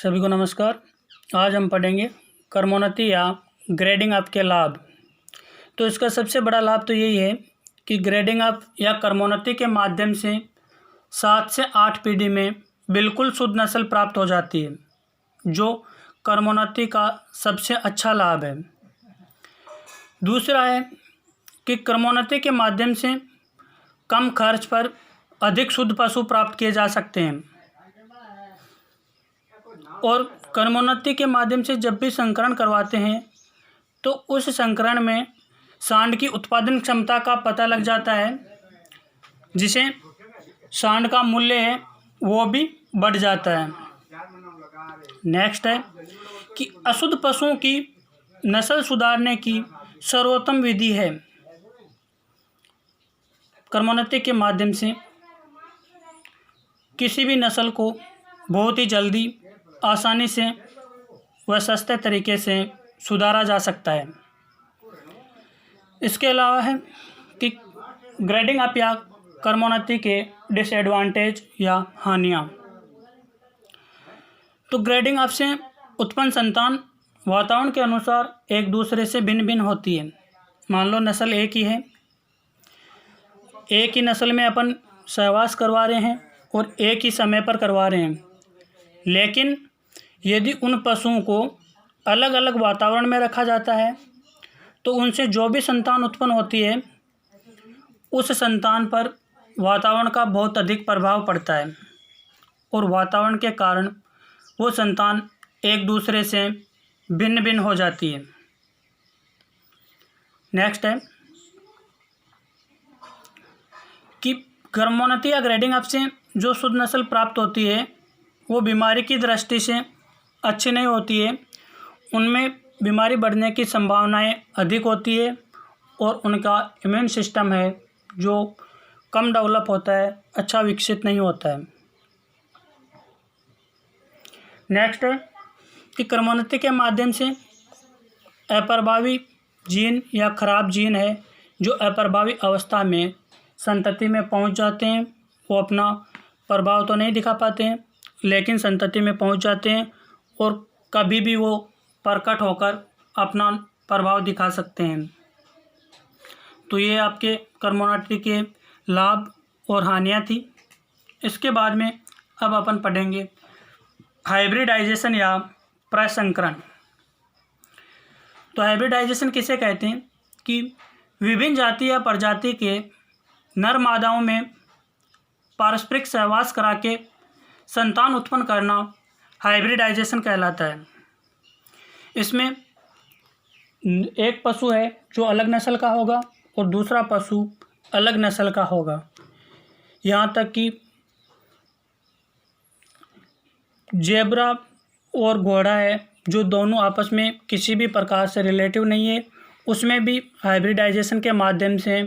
सभी को नमस्कार। आज हम पढ़ेंगे क्रमोन्नति या ग्रेडिंग अप के लाभ। तो इसका सबसे बड़ा लाभ तो यही है कि ग्रेडिंग अप या क्रमोन्नति के माध्यम से 7 से 8 पीढ़ी में बिल्कुल शुद्ध नस्ल प्राप्त हो जाती है, जो क्रमोन्नति का सबसे अच्छा लाभ है। दूसरा है कि क्रमोन्नति के माध्यम से कम खर्च पर अधिक शुद्ध पशु प्राप्त किए जा सकते हैं और क्रमोन्नति के माध्यम से जब भी संकरण करवाते हैं तो उस संकरण में सांड की उत्पादन क्षमता का पता लग जाता है, जिसे सांड का मूल्य है वो भी बढ़ जाता है। नेक्स्ट है कि अशुद्ध पशुओं की नस्ल सुधारने की सर्वोत्तम विधि है। क्रमोन्नति के माध्यम से किसी भी नस्ल को बहुत ही जल्दी, आसानी से व सस्ते तरीके से सुधारा जा सकता है। इसके अलावा है कि ग्रेडिंग अप या क्रमोन्नति के डिसएडवांटेज या हानियाँ। तो ग्रेडिंग अप से उत्पन्न संतान वातावरण के अनुसार एक दूसरे से भिन्न भिन्न होती है। मान लो नस्ल एक ही है, एक ही नस्ल में अपन सहवास करवा रहे हैं और एक ही समय पर करवा रहे हैं, लेकिन यदि उन पशुओं को अलग अलग वातावरण में रखा जाता है तो उनसे जो भी संतान उत्पन्न होती है उस संतान पर वातावरण का बहुत अधिक प्रभाव पड़ता है और वातावरण के कारण वो संतान एक दूसरे से भिन्न भिन्न हो जाती है। नेक्स्ट है कि क्रमोन्नति या ग्रेडिंग अप से जो शुद्ध नस्ल प्राप्त होती है वो बीमारी की दृष्टि से अच्छी नहीं होती है। उनमें बीमारी बढ़ने की संभावनाएं अधिक होती है और उनका इम्यून सिस्टम है जो कम डेवलप होता है, अच्छा विकसित नहीं होता है। नेक्स्ट है कि क्रमोन्नति के माध्यम से अप्रभावी जीन या खराब जीन है जो अप्रभावी अवस्था में संतति में पहुंच जाते हैं, वो अपना प्रभाव तो नहीं दिखा पाते हैं लेकिन संतति में पहुंच जाते हैं और कभी भी वो प्रकट होकर अपना प्रभाव दिखा सकते हैं। तो ये आपके क्रमोन्नति के लाभ और हानियाँ थी। इसके बाद में अब अपन पढ़ेंगे हाइब्रिडाइजेशन या प्रसंकरण। तो हाइब्रिडाइजेशन किसे कहते हैं कि विभिन्न जाति या प्रजाति के नर मादाओं में पारस्परिक सहवास करा के संतान उत्पन्न करना हाइब्रिडाइजेशन कहलाता है। इसमें एक पशु है जो अलग नस्ल का होगा और दूसरा पशु अलग नस्ल का होगा। यहाँ तक कि जेब्रा और घोड़ा है जो दोनों आपस में किसी भी प्रकार से रिलेटिव नहीं है, उसमें भी हाइब्रिडाइजेशन के माध्यम से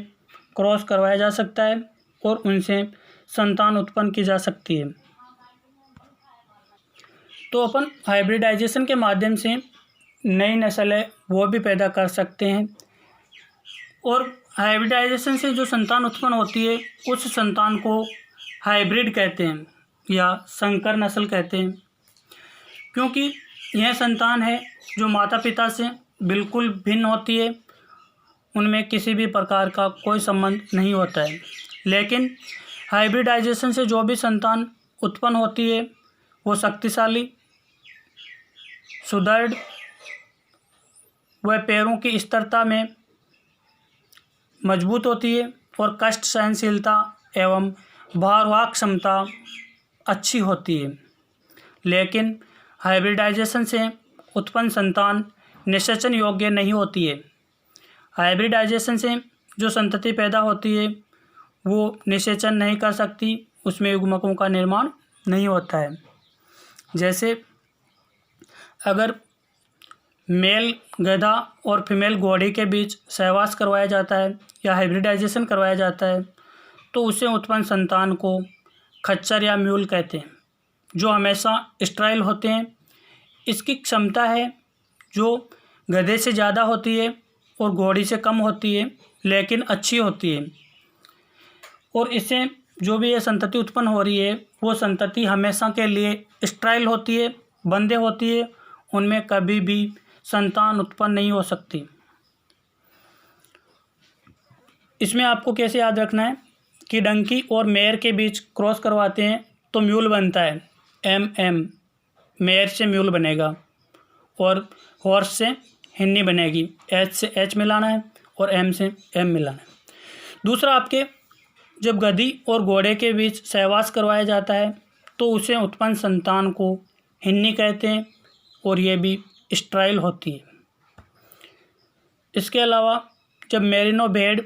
क्रॉस करवाया जा सकता है और उनसे संतान उत्पन्न की जा सकती है। तो अपन हाइब्रिडाइजेशन के माध्यम से नई नस्ल है वो भी पैदा कर सकते हैं और हाइब्रिडाइजेशन से जो संतान उत्पन्न होती है उस संतान को हाइब्रिड कहते हैं या संकर नस्ल कहते हैं, क्योंकि यह संतान है जो माता पिता से बिल्कुल भिन्न होती है, उनमें किसी भी प्रकार का कोई संबंध नहीं होता है। लेकिन हाइब्रिडाइजेशन से जो भी संतान उत्पन्न होती है वो शक्तिशाली, सुदृढ़ व पैरों की स्थिरता में मजबूत होती है और कष्ट सहनशीलता एवं भारवाहक क्षमता अच्छी होती है। लेकिन हाइब्रिडाइजेशन से उत्पन्न संतान निषेचन योग्य नहीं होती है। हाइब्रिडाइजेशन से जो संतति पैदा होती है वो निषेचन नहीं कर सकती, उसमें युग्मकों का निर्माण नहीं होता है। जैसे अगर मेल गधा और फीमेल घोड़ी के बीच सहवास करवाया जाता है या हाइब्रिडाइजेशन करवाया जाता है तो उससे उत्पन्न संतान को खच्चर या म्यूल कहते हैं, जो हमेशा स्टेराइल होते हैं। इसकी क्षमता है जो गधे से ज़्यादा होती है और घोड़ी से कम होती है, लेकिन अच्छी होती है और इससे जो भी ये संतति उत्पन्न हो रही है वो संतति हमेशा के लिए स्टेराइल होती है बंदे होती है उनमें कभी भी संतान उत्पन्न नहीं हो सकती। इसमें आपको कैसे याद रखना है कि डंकी और मेयर के बीच क्रॉस करवाते हैं तो म्यूल बनता है MM, मेयर से म्यूल बनेगा, और हॉर्स से हिन्नी बनेगी, H से H मिलाना है और M से M मिलाना है। दूसरा, आपके जब गधी और घोड़े के बीच सहवास करवाया जाता है तो उसे उत्पन्न संतान को हिन्नी कहते हैं और ये भी स्टेराइल होती है। इसके अलावा जब मेरिनो भेड़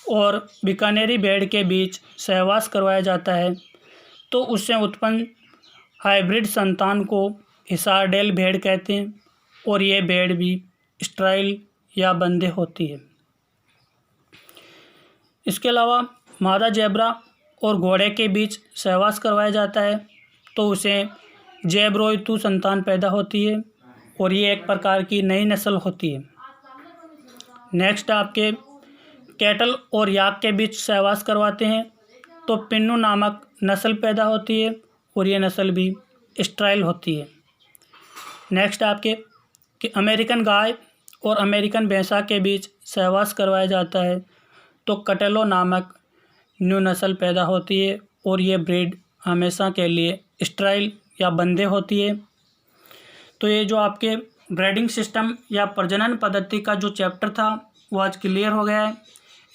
और बीकानेरी भेड़ के बीच सहवास करवाया जाता है तो उससे उत्पन्न हाइब्रिड संतान को हिसारडेल भेड़ कहते हैं और ये भेड़ भी स्टेराइल या बंदे होती है। इसके अलावा मादा जेब्रा और घोड़े के बीच सहवास करवाया जाता है तो उसे जेब्रोइतु संतान पैदा होती है और ये एक प्रकार की नई नस्ल होती है। नेक्स्ट, आपके कैटल और याक के बीच सहवास करवाते हैं तो पिन्नू नामक नस्ल पैदा होती है और ये नस्ल भी स्टेराइल होती है। नेक्स्ट, आपके कि अमेरिकन गाय और अमेरिकन भैंसा के बीच सहवास करवाया जाता है तो कटेलो नामक न्यू नस्ल पैदा होती है और ये ब्रीड हमेशा के लिए स्टेराइल या बंदे होती है। तो ये जो आपके ब्रीडिंग सिस्टम या प्रजनन पद्धति का जो चैप्टर था वो आज क्लियर हो गया है।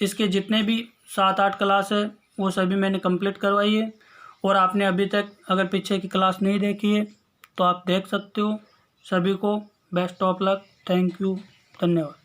इसके जितने भी 7-8 क्लास है वो सभी मैंने कंप्लीट करवाई है और आपने अभी तक अगर पीछे की क्लास नहीं देखी है तो आप देख सकते हो। सभी को best of luck. Thank you, धन्यवाद।